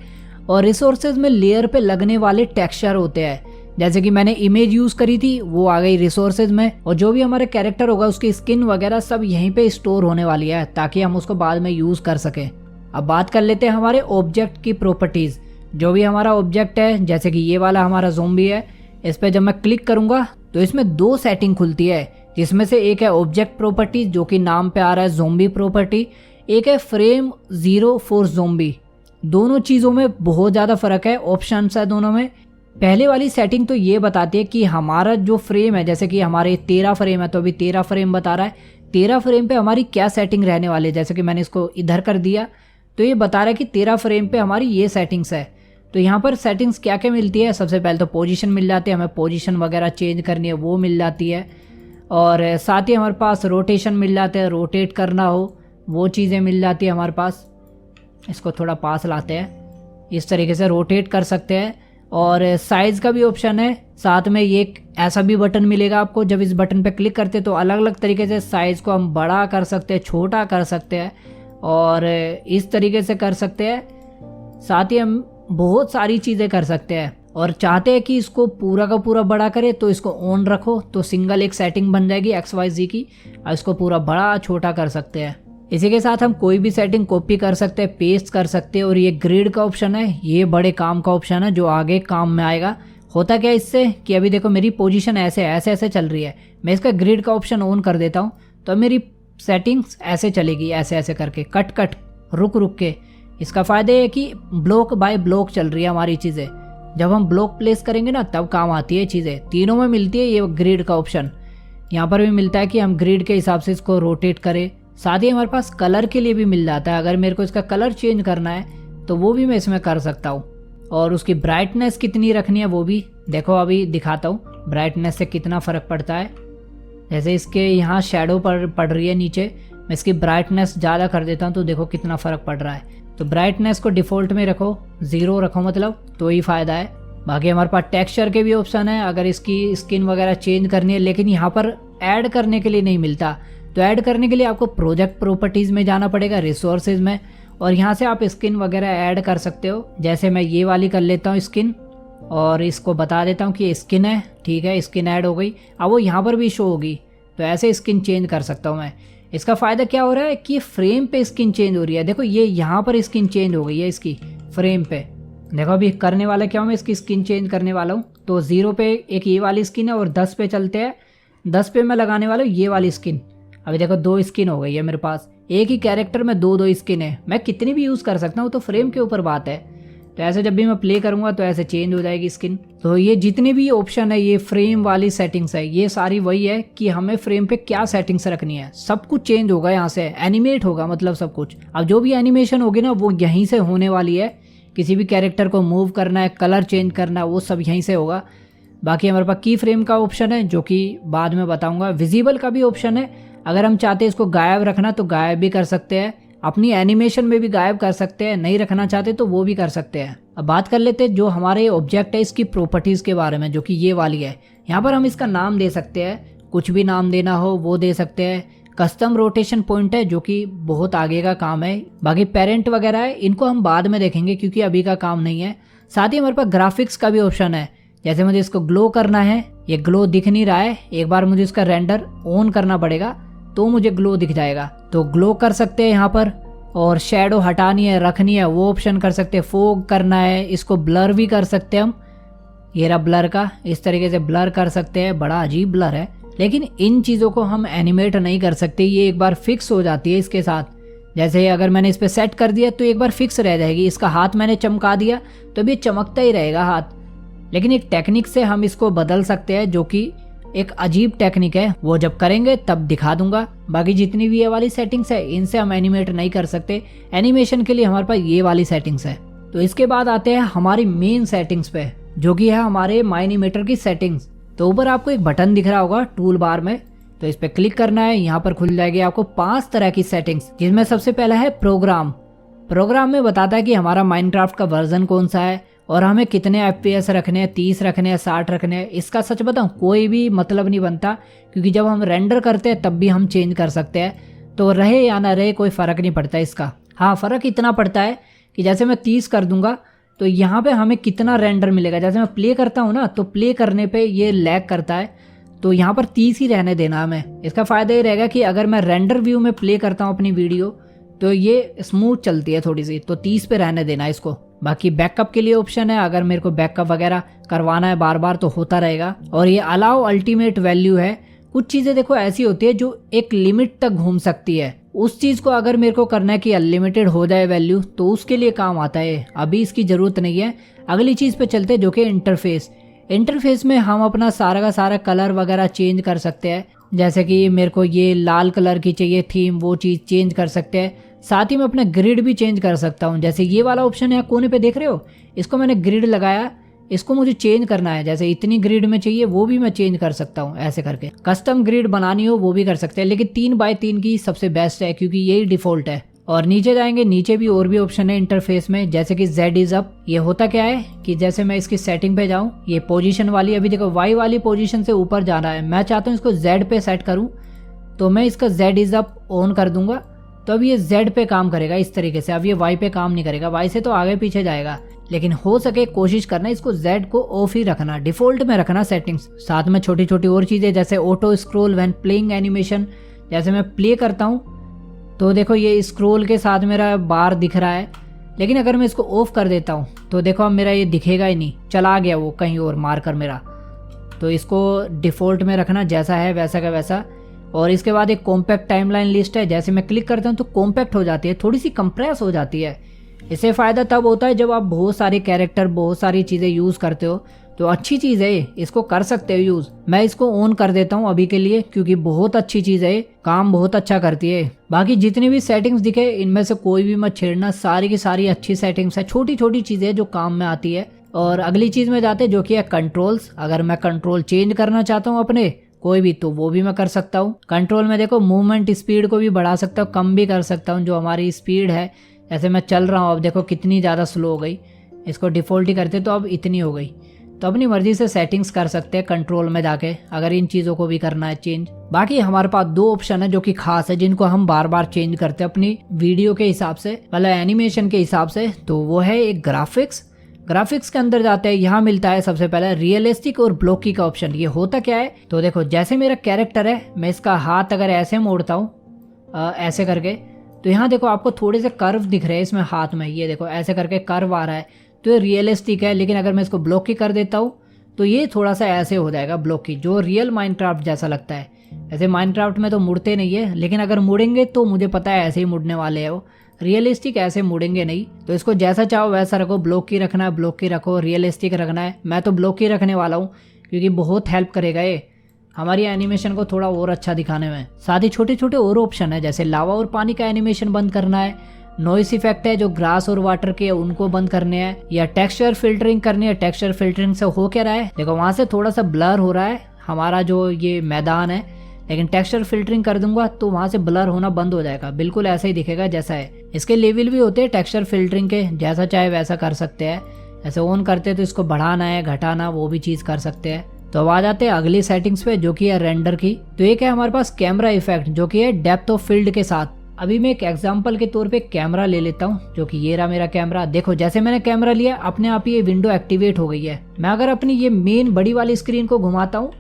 और रिसोर्सेज में लेयर पे लगने वाले टेक्सचर होते हैं। जैसे कि मैंने इमेज यूज करी थी वो आ गई रिसोर्सेज में, और जो भी हमारे कैरेक्टर होगा उसकी स्किन वगैरह सब यहीं पे स्टोर होने वाली है ताकि हम उसको बाद में यूज कर सकें। अब बात कर लेते हैं हमारे ऑब्जेक्ट की प्रॉपर्टीज। जो भी हमारा ऑब्जेक्ट है, जैसे कि ये वाला हमारा ज़ोंबी है, इस पे जब मैं क्लिक करूंगा तो इसमें दो सेटिंग खुलती है, जिसमें से एक है ऑब्जेक्ट प्रॉपर्टी जो कि नाम पे आ रहा है ज़ोंबी प्रॉपर्टी, एक है फ्रेम 0 फॉर ज़ोंबी। दोनों चीज़ों में बहुत ज़्यादा फर्क है, ऑप्शंस है दोनों में। पहले वाली सेटिंग तो ये बताती है कि हमारा जो फ्रेम है, जैसे कि हमारे 13 फ्रेम है तो अभी 13 फ्रेम बता रहा है, 13 फ्रेम पे हमारी क्या सेटिंग रहने वाली है। जैसे कि मैंने इसको इधर कर दिया तो ये बता रहा है कि 13 फ्रेम पे हमारी ये सेटिंग्स है। तो यहाँ पर सेटिंग्स क्या क्या मिलती है, सबसे पहले तो पोजीशन मिल जाती है, हमें पोजीशन वगैरह चेंज करनी है वो मिल जाती है, और साथ ही हमारे पास रोटेशन मिल जाते हैं, रोटेट करना हो वो चीज़ें मिल जाती है हमारे पास। इसको थोड़ा पास लाते हैं, इस तरीके से रोटेट कर सकते हैं। और साइज़ का भी ऑप्शन है, साथ में ये एक ऐसा भी बटन मिलेगा आपको, जब इस बटन पे क्लिक करते हैं तो अलग अलग तरीके से साइज़ को हम बड़ा कर सकते हैं, छोटा कर सकते हैं और इस तरीके से कर सकते हैं। साथ ही हम बहुत सारी चीज़ें कर सकते हैं, और चाहते हैं कि इसको पूरा का पूरा बड़ा करे तो इसको ऑन रखो तो सिंगल एक सेटिंग बन जाएगी XYZ की, और इसको पूरा बड़ा छोटा कर सकते हैं। इसी के साथ हम कोई भी सेटिंग कॉपी कर सकते हैं, पेस्ट कर सकते हैं। और ये ग्रिड का ऑप्शन है, ये बड़े काम का ऑप्शन है जो आगे काम में आएगा। होता क्या इससे कि अभी देखो मेरी पोजीशन ऐसे ऐसे चल रही है, मैं इसका ग्रिड का ऑप्शन ऑन कर देता हूँ तो मेरी सेटिंग्स ऐसे चलेगी, ऐसे ऐसे करके कट रुक के। इसका फ़ायदा है कि ब्लॉक बाय ब्लॉक चल रही है हमारी चीज़ें। जब हम ब्लॉक प्लेस करेंगे ना तब काम आती है चीज़ें। तीनों में मिलती है ये ग्रिड का ऑप्शन। यहाँ पर भी मिलता है कि हम ग्रिड के हिसाब से इसको रोटेट करें। साथ ही हमारे पास कलर के लिए भी मिल जाता है। अगर मेरे को इसका कलर चेंज करना है तो वो भी मैं इसमें कर सकता हूँ। और उसकी ब्राइटनेस कितनी रखनी है वो भी देखो, अभी दिखाता हूँ ब्राइटनेस से कितना फ़र्क पड़ता है। जैसे इसके यहाँ शेडो पड़ रही है नीचे, मैं इसकी ब्राइटनेस ज़्यादा कर देता हूँ तो देखो कितना फ़र्क पड़ रहा है। तो ब्राइटनेस को डिफ़ॉल्ट में रखो, 0 रखो मतलब, तो ही फ़ायदा है। बाकी हमारे पास टेक्सचर के भी ऑप्शन है अगर इसकी स्किन वगैरह चेंज करनी है, लेकिन यहाँ पर ऐड करने के लिए नहीं मिलता। तो ऐड करने के लिए आपको प्रोजेक्ट प्रॉपर्टीज़ में जाना पड़ेगा, रिसोर्सेज में, और यहाँ से आप स्किन वगैरह ऐड कर सकते हो। जैसे मैं ये वाली कर लेता हूँ स्किन, और इसको बता देता हूँ कि ये स्किन है, ठीक है, स्किन ऐड हो गई। अब वो यहाँ पर भी शो होगी, तो ऐसे स्किन चेंज कर सकता हूँ मैं। इसका फ़ायदा क्या हो रहा है कि फ्रेम पे स्किन चेंज हो रही है। देखो ये यहाँ पर स्किन चेंज हो गई है इसकी फ्रेम पे। देखो अभी करने वाला क्या हूँ मैं, इसकी स्किन चेंज करने वाला हूँ। तो 0 पे एक ये वाली स्किन है और 10 पे चलते हैं। 10 पे मैं लगाने वाला हूँ ये वाली स्किन। अभी देखो 2 स्किन हो गई है मेरे पास, एक ही कैरेक्टर में 2 स्किन है। मैं कितनी भी यूज़ कर सकता हूँ, तो फ्रेम के ऊपर बात है। तो ऐसे जब भी मैं प्ले करूँगा तो ऐसे चेंज हो जाएगी स्किन। तो ये जितने भी ऑप्शन है, ये फ्रेम वाली सेटिंग्स है, ये सारी वही है कि हमें फ्रेम पे क्या सेटिंग्स रखनी है। सब कुछ चेंज होगा, यहाँ से एनिमेट होगा, मतलब सब कुछ। अब जो भी एनिमेशन होगी ना वो यहीं से होने वाली है। किसी भी कैरेक्टर को मूव करना है, कलर चेंज करना है, वो सब यहीं से होगा। बाकी हमारे पास की फ्रेम का ऑप्शन है जो कि बाद में बताऊँगा। विजिबल का भी ऑप्शन है, अगर हम चाहते हैं इसको गायब रखना तो गायब भी कर सकते हैं, अपनी एनिमेशन में भी गायब कर सकते हैं, नहीं रखना चाहते तो वो भी कर सकते हैं। अब बात कर लेते हैं जो हमारे ऑब्जेक्ट है इसकी प्रॉपर्टीज़ के बारे में, जो कि ये वाली है। यहाँ पर हम इसका नाम दे सकते हैं, कुछ भी नाम देना हो वो दे सकते हैं। कस्टम रोटेशन पॉइंट है जो कि बहुत आगे का काम है। बाकी पेरेंट वगैरह है, इनको हम बाद में देखेंगे क्योंकि अभी का काम नहीं है। साथ ही हमारे पास ग्राफिक्स का भी ऑप्शन है। जैसे मुझे इसको ग्लो करना है, ये ग्लो दिख नहीं रहा है, एक बार मुझे इसका रेंडर ऑन करना पड़ेगा तो मुझे ग्लो दिख जाएगा। तो ग्लो कर सकते हैं यहाँ पर, और शेडो हटानी है रखनी है वो ऑप्शन कर सकते हैं। फोग करना है, इसको ब्लर भी कर सकते हैं हम, ये रहा ब्लर का, इस तरीके से ब्लर कर सकते हैं। बड़ा अजीब ब्लर है, लेकिन इन चीज़ों को हम एनिमेट नहीं कर सकते, ये एक बार फिक्स हो जाती है इसके साथ। जैसे अगर मैंने इस पर सेट कर दिया तो एक बार फिक्स रह जाएगी। इसका हाथ मैंने चमका दिया तो भी चमकता ही रहेगा हाथ, लेकिन एक टेक्निक से हम इसको बदल सकते हैं जो कि एक अजीब टेक्निक है, वो जब करेंगे तब दिखा दूंगा। बाकी जितनी भी ये वाली सेटिंग्स है इनसे हम एनिमेट नहीं कर सकते, एनिमेशन के लिए हमारे पास ये वाली सेटिंग्स है। तो इसके बाद आते हैं हमारी मेन सेटिंग्स पे, जो कि है हमारे माइनीमीटर की सेटिंग्स। तो ऊपर आपको एक बटन दिख रहा होगा टूल बार में, तो इस पर क्लिक करना है। यहाँ पर खुल जाएगी आपको 5 तरह की सेटिंग्स, जिसमें सबसे पहला है प्रोग्राम। प्रोग्राम में बताता है कि हमारा माइनक्राफ्ट का वर्जन कौन सा है और हमें कितने FPS रखने हैं, 30 रखने हैं, 60 रखने हैं। इसका सच बताऊं कोई भी मतलब नहीं बनता, क्योंकि जब हम रेंडर करते हैं तब भी हम चेंज कर सकते हैं। तो रहे या ना रहे कोई फ़र्क नहीं पड़ता इसका। हाँ, फ़र्क इतना पड़ता है कि जैसे मैं 30 कर दूंगा तो यहाँ पे हमें कितना रेंडर मिलेगा। जैसे मैं प्ले करता हूँ ना, तो प्ले करने पे ये लैग करता है, तो यहाँ पर 30 ही रहने देना हमें। इसका फ़ायदा ये रहेगा कि अगर मैं रेंडर व्यू में प्ले करता हूँ अपनी वीडियो तो ये स्मूथ चलती है थोड़ी सी, तो 30 पे रहने देना इसको। बाकी बैकअप के लिए ऑप्शन है, अगर मेरे को बैकअप वगैरह करवाना है बार बार तो होता रहेगा। और ये अलाउ अल्टीमेट वैल्यू है। कुछ चीज़ें देखो ऐसी होती है जो एक लिमिट तक घूम सकती है, उस चीज़ को अगर मेरे को करना है कि अनलिमिटेड हो जाए वैल्यू, तो उसके लिए काम आता है। अभी इसकी ज़रूरत नहीं है। अगली चीज़ पे चलते हैं जो कि इंटरफेस। इंटरफेस में हम अपना सारा का सारा कलर वगैरह चेंज कर सकते हैं। जैसे कि मेरे को ये लाल कलर की चाहिए थीम, वो चीज़ चेंज कर सकते हैं। साथ ही मैं अपना ग्रिड भी चेंज कर सकता हूँ। जैसे ये वाला ऑप्शन है कोने पे देख रहे हो, इसको मैंने ग्रिड लगाया, इसको मुझे चेंज करना है। जैसे इतनी ग्रिड में चाहिए वो भी मैं चेंज कर सकता हूँ ऐसे करके। कस्टम ग्रिड बनानी हो वो भी कर सकते हैं, लेकिन 3x3 की सबसे बेस्ट है क्योंकि यही डिफ़ॉल्ट है। और नीचे जाएंगे, नीचे भी और भी ऑप्शन है इंटरफेस में, जैसे कि Z इज़ अप। ये होता क्या है कि जैसे मैं इसकी सेटिंग पे जाऊँ, ये पोजीशन वाली, अभी देखो Y वाली पोजीशन से ऊपर जाना है, मैं चाहता हूँ इसको Z पे सेट करूँ, तो मैं इसका Z इज़ अप ऑन कर दूंगा, तो अब ये Z पे काम करेगा इस तरीके से। अब ये Y पे काम नहीं करेगा, Y से तो आगे पीछे जाएगा। लेकिन हो सके कोशिश करना इसको Z को ऑफ ही रखना, डिफ़ॉल्ट में रखना सेटिंग्स। साथ में छोटी छोटी और चीज़ें जैसे auto scroll when playing animation. जैसे मैं प्ले करता हूँ तो देखो ये स्क्रॉल के साथ मेरा बार दिख रहा है, लेकिन अगर मैं इसको ऑफ कर देता हूँ तो देखो अब मेरा ये दिखेगा ही नहीं, चला गया वो कहीं और मारकर मेरा। तो इसको डिफ़ॉल्ट में रखना, जैसा है वैसा का वैसा। और इसके बाद एक कॉम्पैक्ट टाइमलाइन लिस्ट है, जैसे मैं क्लिक करता हूँ तो कॉम्पैक्ट हो जाती है, थोड़ी सी कंप्रेस हो जाती है। इससे फ़ायदा तब होता है जब आप बहुत सारे कैरेक्टर, बहुत सारी चीज़ें यूज़ करते हो, तो अच्छी चीज़ है, इसको कर सकते हो यूज़। मैं इसको ऑन कर देता हूँ अभी के लिए क्योंकि बहुत अच्छी चीज़ है, काम बहुत अच्छा करती है। बाकी जितनी भी सेटिंग्स दिखे इनमें से कोई भी मत छेड़ना, सारी की सारी अच्छी सेटिंग्स है, छोटी छोटी चीज़ें जो काम में आती है। और अगली चीज़ में जाते हैं जो कि है कंट्रोल्स। अगर मैं कंट्रोल चेंज करना चाहता हूँ अपने कोई भी तो वो भी मैं कर सकता हूँ। कंट्रोल में देखो मूवमेंट स्पीड को भी बढ़ा सकता हूँ, कम भी कर सकता हूँ। जो हमारी स्पीड है, जैसे मैं चल रहा हूँ अब देखो कितनी ज़्यादा स्लो हो गई, इसको डिफ़ॉल्ट ही करते तो अब इतनी हो गई। तो अपनी मर्जी से सेटिंग्स कर सकते हैं कंट्रोल में जाके, अगर इन चीज़ों को भी करना है चेंज। बाकी हमारे पास 2 ऑप्शन है जो कि खास है, जिनको हम बार बार चेंज करते हैं अपनी वीडियो के हिसाब से, मतलब एनिमेशन के हिसाब से। तो वो है एक ग्राफिक्स के अंदर जाते हैं, यहाँ मिलता है सबसे पहले रियलिस्टिक और ब्लॉकी का ऑप्शन। ये होता क्या है तो देखो, जैसे मेरा कैरेक्टर है, मैं इसका हाथ अगर ऐसे मोड़ता हूँ ऐसे करके, तो यहाँ देखो आपको थोड़े से कर्व दिख रहे हैं इसमें हाथ में, ये देखो ऐसे करके कर्व आ रहा है, तो ये रियलिस्टिक है। लेकिन अगर मैं इसको ब्लॉकी कर देता हूँ तो ये थोड़ा सा ऐसे हो जाएगा ब्लॉकी, जो रियल माइनक्राफ्ट जैसा लगता है। ऐसे माइनक्राफ्ट में तो मुड़ते नहीं है, लेकिन अगर मुड़ेंगे तो मुझे पता है ऐसे ही मुड़ने वाले हैं वो, रियलिस्टिक ऐसे मुड़ेंगे नहीं। तो इसको जैसा चाहो वैसा रखो, ब्लॉकी रखना है ब्लॉकी रखो, रियलिस्टिक रखना है मैं तो ब्लॉकी रखने वाला हूँ क्योंकि बहुत हेल्प करेगा ये हमारी एनिमेशन को थोड़ा और अच्छा दिखाने में। साथ ही छोटे छोटे और ऑप्शन है, जैसे लावा और पानी का एनिमेशन बंद करना है, नॉइस इफेक्ट है जो ग्रास और वाटर के उनको बंद करने हैं, या टेक्सचर फिल्टरिंग करनी है। टेक्सचर फिल्टरिंग से हो क्या रहा है देखो, वहां से थोड़ा सा ब्लर हो रहा है हमारा जो ये मैदान है, लेकिन टेक्सचर फिल्टरिंग कर दूंगा तो वहां से ब्लर होना बंद हो जाएगा, बिल्कुल ऐसा ही दिखेगा जैसा है। इसके लेवल भी होते हैं टेक्सचर फिल्टरिंग के, जैसा चाहे वैसा कर सकते हैं। ऐसे ऑन करते हैं तो इसको बढ़ाना है घटाना वो भी चीज कर सकते हैं। तो अब आ जाते हैं अगली सेटिंग्स पे जो कि है रेंडर की। तो एक है हमारे पास कैमरा इफेक्ट जो कि है डेप्थ ऑफ फील्ड के साथ। अभी मैं एक एग्जांपल के तौर पे कैमरा ले लेता हूँ, जो कि ये रहा मेरा कैमरा। देखो जैसे मैंने कैमरा लिया अपने आप ही ये विंडो एक्टिवेट हो गई है। मैं अगर अपनी ये मेन बड़ी वाली स्क्रीन को घुमाता हूँ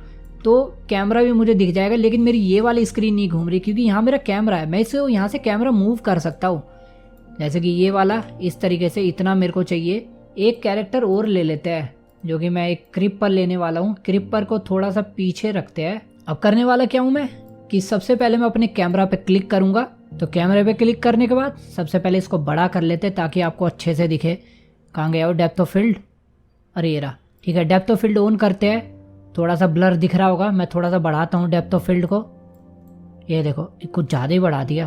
तो कैमरा भी मुझे दिख जाएगा, लेकिन मेरी ये वाली स्क्रीन नहीं घूम रही क्योंकि यहाँ मेरा कैमरा है। मैं इसे यहाँ से कैमरा मूव कर सकता हूँ, जैसे कि ये वाला इस तरीके से। इतना मेरे को चाहिए। एक कैरेक्टर और ले लेते हैं जो कि मैं एक क्रिपर लेने वाला हूँ। क्रिपर को थोड़ा सा पीछे रखते हैं। अब करने वाला क्या हूँ मैं कि सबसे पहले मैं अपने कैमरा पे क्लिक करूंगा। तो कैमरे पे क्लिक करने के बाद सबसे पहले इसको बड़ा कर लेते हैं ताकि आपको अच्छे से दिखे। कहाँ गया वो डेप्थ ऑफ फील्ड, अरे ये रहा। ठीक है, डेप्थ ऑफ फील्ड ऑन करते हैं। थोड़ा सा ब्लर दिख रहा होगा, मैं थोड़ा सा बढ़ाता हूँ डेप्थ ऑफ फील्ड को। ये देखो कुछ ज़्यादा ही बढ़ा दिया।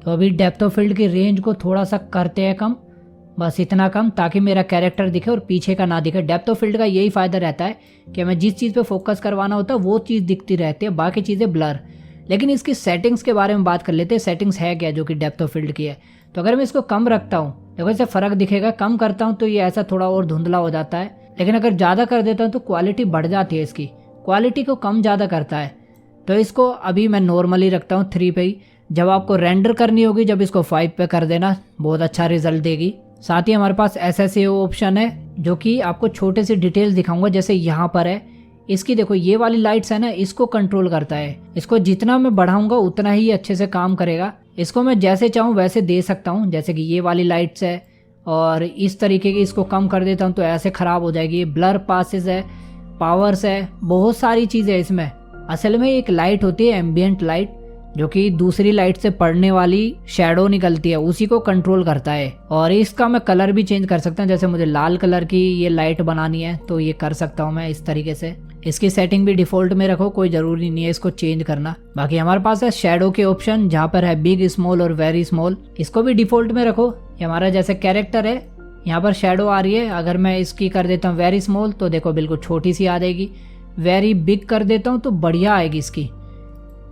तो अभी डेप्थ ऑफ फील्ड की रेंज को थोड़ा सा करते हैं कम, बस इतना कम ताकि मेरा कैरेक्टर दिखे और पीछे का ना दिखे। डेप्थ ऑफ फील्ड का यही फ़ायदा रहता है कि हमें जिस चीज़ पे फोकस करवाना होता है वो चीज़ दिखती रहती है, बाकी चीज़ें ब्लर। लेकिन इसकी सेटिंग्स के बारे में बात कर लेते हैं। सेटिंग्स है क्या जो कि डेप्थ ऑफ फील्ड की है। तो अगर मैं इसको कम रखता हूँ देखो इससे फ़र्क दिखेगा, कम करता हूँ तो ये ऐसा थोड़ा और धुंधला हो जाता है। लेकिन अगर ज़्यादा कर देता हूँ तो क्वालिटी बढ़ जाती है, इसकी क्वालिटी को कम ज़्यादा करता है। तो इसको अभी मैं नॉर्मली रखता हूँ 3 पे ही। जब आपको रेंडर करनी होगी जब इसको 5 पे कर देना, बहुत अच्छा रिजल्ट देगी। साथ ही हमारे पास SSAO ऑप्शन है जो कि आपको छोटे से डिटेल्स दिखाऊंगा। जैसे यहाँ पर है, इसकी देखो ये वाली लाइट्स है ना, इसको कंट्रोल करता है। इसको जितना मैं बढ़ाऊंगा उतना ही अच्छे से काम करेगा। इसको मैं जैसे चाहूँ वैसे दे सकता हूँ, जैसे कि ये वाली लाइट्स है और इस तरीके की इसको कम कर देता हूँ तो ऐसे ख़राब हो जाएगी। ब्लर पासेस है, पावर्स है, बहुत सारी चीज़ें इसमें। असल में एक लाइट होती है एम्बियंट लाइट जो कि दूसरी लाइट से पड़ने वाली शैडो निकलती है, उसी को कंट्रोल करता है। और इसका मैं कलर भी चेंज कर सकता हूँ, जैसे मुझे लाल कलर की ये लाइट बनानी है तो ये कर सकता हूँ मैं इस तरीके से। इसकी सेटिंग भी डिफॉल्ट में रखो, कोई ज़रूरी नहीं है इसको चेंज करना। बाकी हमारे पास है शैडो के ऑप्शन जहाँ पर है बिग, स्मॉल और वेरी स्मॉल, इसको भी डिफॉल्ट में रखो। ये हमारा जैसे कैरेक्टर है, यहाँ पर शैडो आ रही है। अगर मैं इसकी कर देता हूँ वेरी स्मॉल तो देखो बिल्कुल छोटी सी आ जाएगी। वेरी बिग कर देता हूँ तो बढ़िया आएगी इसकी।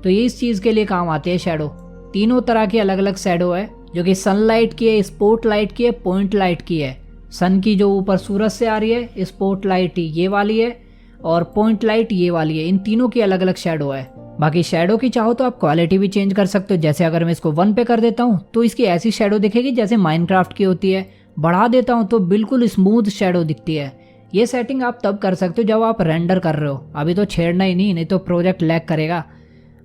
तो ये इस चीज़ के लिए काम आते हैं शैडो। तीनों तरह की अलग अलग शैडो है जो कि सनलाइट की है, स्पॉट लाइट की है, पॉइंट लाइट की है। सन की जो ऊपर सूरज से आ रही है, स्पॉट लाइट ये वाली है और पॉइंट लाइट ये वाली है। इन तीनों की अलग अलग शैडो है। बाकी शैडो की चाहो तो आप क्वालिटी भी चेंज कर सकते हो। जैसे अगर मैं इसको 1 पे कर देता हूँ तो इसकी ऐसी शैडो दिखेगी जैसे माइनक्राफ्ट की होती है। बढ़ा देता हूँ तो बिल्कुल स्मूथ शैडो दिखती है। ये सेटिंग आप तब कर सकते हो जब आप रेंडर कर रहे हो, अभी तो छेड़ना ही नहीं तो प्रोजेक्ट लैग करेगा।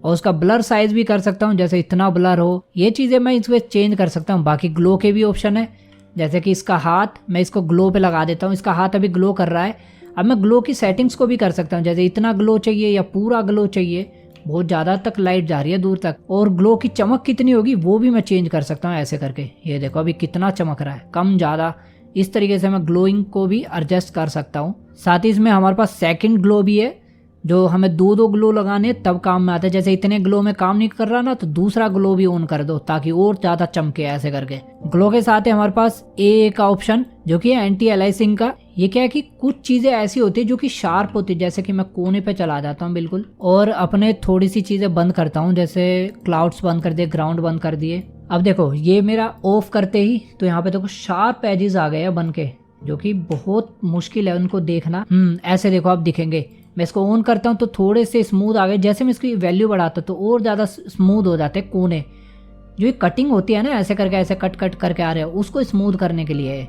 और उसका ब्लर साइज भी कर सकता हूँ, जैसे इतना ब्लर हो, ये चीज़ें मैं इसमें चेंज कर सकता हूँ। बाकी ग्लो के भी ऑप्शन है, जैसे कि इसका हाथ मैं इसको ग्लो पे लगा देता हूँ। इसका हाथ अभी ग्लो कर रहा है। अब मैं ग्लो की सेटिंग्स को भी कर सकता हूँ, जैसे इतना ग्लो चाहिए या पूरा ग्लो चाहिए, बहुत ज़्यादा तक लाइट जा रही है दूर तक, और ग्लो की चमक कितनी होगी वो भी मैं चेंज कर सकता हूँ ऐसे करके। ये देखो अभी कितना चमक रहा है, कम ज़्यादा इस तरीके से मैं ग्लोइंग को भी एडजस्ट कर सकता हूँ। साथ ही इसमें हमारे पास सेकंड ग्लो भी है, जो हमें दो ग्लो लगाने तब काम में आता है। जैसे इतने ग्लो में काम नहीं कर रहा ना, तो दूसरा ग्लो भी ऑन कर दो ताकि और ज़्यादा चमके। ऐसे करके ग्लो के साथ है हमारे पास ए का ऑप्शन, जो कि है एंटी एलाइसिंग का। ये क्या है कि कुछ चीज़ें ऐसी होती है जो कि शार्प होती है, जैसे कि मैं कोने पे चला जाता हूँ बिल्कुल, और अपने थोड़ी सी चीज़ें बंद करता हूँ, जैसे क्लाउड्स बंद कर दिए, ग्राउंड बंद कर दिए। अब देखो ये मेरा ऑफ करते ही तो यहाँ पे देखो शार्प एजेस आ गए हैं बन के, जो कि बहुत मुश्किल है उनको देखना। ऐसे देखो आप दिखेंगे। मैं इसको ऑन करता हूँ तो थोड़े से स्मूथ आ गए। जैसे मैं इसकी वैल्यू बढ़ाता हूँ तो और ज़्यादा स्मूथ हो जाते हैं कोने। जो ये कटिंग होती है ना, ऐसे करके ऐसे कट कट करके आ रहे हैं, उसको स्मूथ करने के लिए है।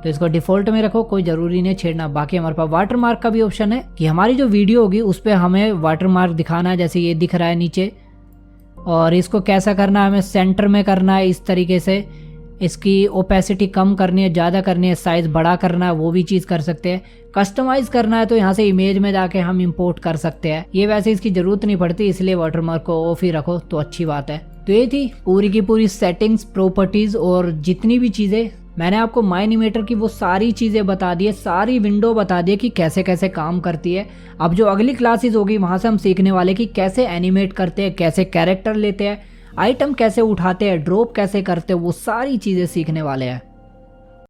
तो इसको डिफ़ॉल्ट में रखो, कोई ज़रूरी नहीं छेड़ना। बाकी हमारे पास वाटर मार्क का भी ऑप्शन है कि हमारी जो वीडियो होगी उस पर हमें वाटर मार्क दिखाना है, जैसे ये दिख रहा है नीचे। और इसको कैसा करना है, हमें सेंटर में करना है इस तरीके से। इसकी ओपेसिटी कम करनी है, ज़्यादा करनी है, साइज़ बड़ा करना है, वो भी चीज़ कर सकते हैं। कस्टमाइज़ करना है तो यहाँ से इमेज में जाके हम इंपोर्ट कर सकते हैं। ये वैसे इसकी ज़रूरत नहीं पड़ती, इसलिए वाटरमार्क को ऑफ ही रखो तो अच्छी बात है। तो ये थी पूरी की पूरी सेटिंग्स, प्रॉपर्टीज़ और जितनी भी चीज़ें मैंने आपको माइनिमेटर की वो सारी चीज़ें बता दी है, सारी विंडो बता दी है कि कैसे कैसे काम करती है। अब जो अगली क्लासेस होगी वहाँ से हम सीखने वाले कि कैसे एनिमेट करते हैं, कैसे कैरेक्टर लेते हैं, आइटम कैसे उठाते हैं, ड्रॉप कैसे करते हैं, वो सारी चीज़ें सीखने वाले हैं।